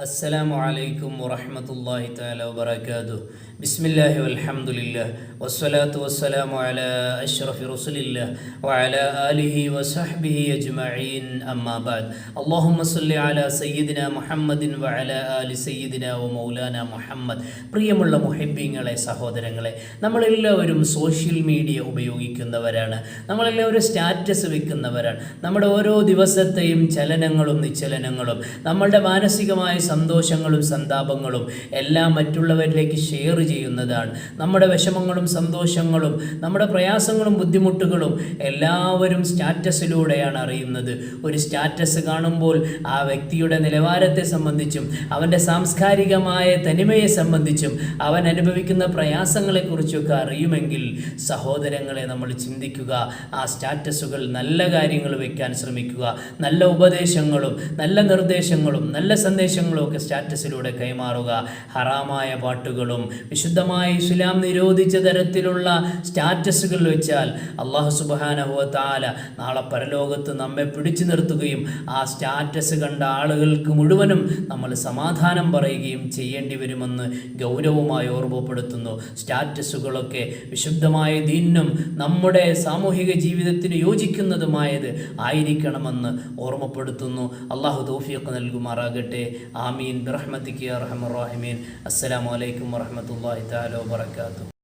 അസ്സലാമു അലൈക്കും വറഹ്മത്തുള്ളാഹി തആല വബറകാതുഹു. ബിസ്മില്ലാഹി വൽഹംദുലില്ലാഹ് വസ്സലാത്തു വസ്സലാമു അലാ അഷ്റഫി റസൂലില്ലാഹ് വഅലാ ആലിഹി വസഹ്ബിഹി അജ്മഈൻ. അമ്മാ ബഅദ്. അല്ലാഹുമ്മ സ്വല്ലി അലാ സയ്യിദിനാ മുഹമ്മദിൻ വഅലാ ആലി സയ്യിദിനാ വമൗലാനാ മുഹമ്മദ്. പ്രിയമുള്ള മുഹിബ്ബീങ്ങളെ, സഹോദരങ്ങളെ, നമ്മളെല്ലാവരും സോഷ്യൽ മീഡിയ ഉപയോഗിക്കുന്നവരാണ്. നമ്മളെല്ലാവരും സ്റ്റാറ്റസ് വെക്കുന്നവരാണ്. നമ്മുടെ ഓരോ ദിവസത്തെയും ചലനങ്ങളും നിശ്ചലനങ്ങളും, നമ്മളുടെ മാനസികമായ സന്തോഷങ്ങളും സന്താപങ്ങളും എല്ലാം മറ്റുള്ളവരിലേക്ക് ഷെയർ ചെയ്യുന്നതാണ്. നമ്മുടെ വിഷമങ്ങളും സന്തോഷങ്ങളും നമ്മുടെ പ്രയാസങ്ങളും ബുദ്ധിമുട്ടുകളും എല്ലാവരും സ്റ്റാറ്റസിലൂടെയാണ് അറിയുന്നത്. ഒരു സ്റ്റാറ്റസ് കാണുമ്പോൾ ആ വ്യക്തിയുടെ നിലവാരത്തെ സംബന്ധിച്ചും അവൻ്റെ സാംസ്കാരികമായ തനിമയെ സംബന്ധിച്ചും അവൻ അനുഭവിക്കുന്ന പ്രയാസങ്ങളെക്കുറിച്ചൊക്കെ അറിയുമെങ്കിൽ സഹോദരങ്ങളെ, നമ്മൾ ചിന്തിക്കുക. ആ സ്റ്റാറ്റസുകൾ നല്ല കാര്യങ്ങൾ വയ്ക്കാൻ ശ്രമിക്കുക. നല്ല ഉപദേശങ്ങളും നല്ല നിർദ്ദേശങ്ങളും നല്ല സന്ദേശങ്ങളും ഒക്കെ സ്റ്റാറ്റസിലൂടെ കൈമാറുക. ഹറാമായ പാട്ടുകളും വിശുദ്ധമായ ഇസ്ലാം നിരോധിച്ച തരത്തിലുള്ള സ്റ്റാറ്റസുകൾ വെച്ചാൽ അല്ലാഹു സുബ്ഹാനഹു വ തആല നാളെ പരലോകത്ത് നമ്മെ പിടിച്ചു നിർത്തുകയും ആ സ്റ്റാറ്റസ് കണ്ട ആളുകൾക്ക് മുഴുവനും നമ്മൾ സമാധാനം പറയുകയും ചെയ്യേണ്ടി വരുമെന്ന് ഗൗരവമായി ഓർമ്മപ്പെടുത്തുന്നു. സ്റ്റാറ്റസുകളൊക്കെ വിശുദ്ധമായ ദീനിനും നമ്മുടെ സാമൂഹിക ജീവിതത്തിന് യോജിക്കുന്നതുമായത് ആയിരിക്കണമെന്ന് ഓർമ്മപ്പെടുത്തുന്നു. അല്ലാഹു തൗഫീഖ് നൽകുമാറാകട്ടെ. ആമീൻ ബിറഹ്മതിക യാ അർഹമർ റഹീമീൻ. അസ്സലാമു അലൈക്കും വറഹ്മത്തുള്ളാഹി തആല വബറകാതുഹു.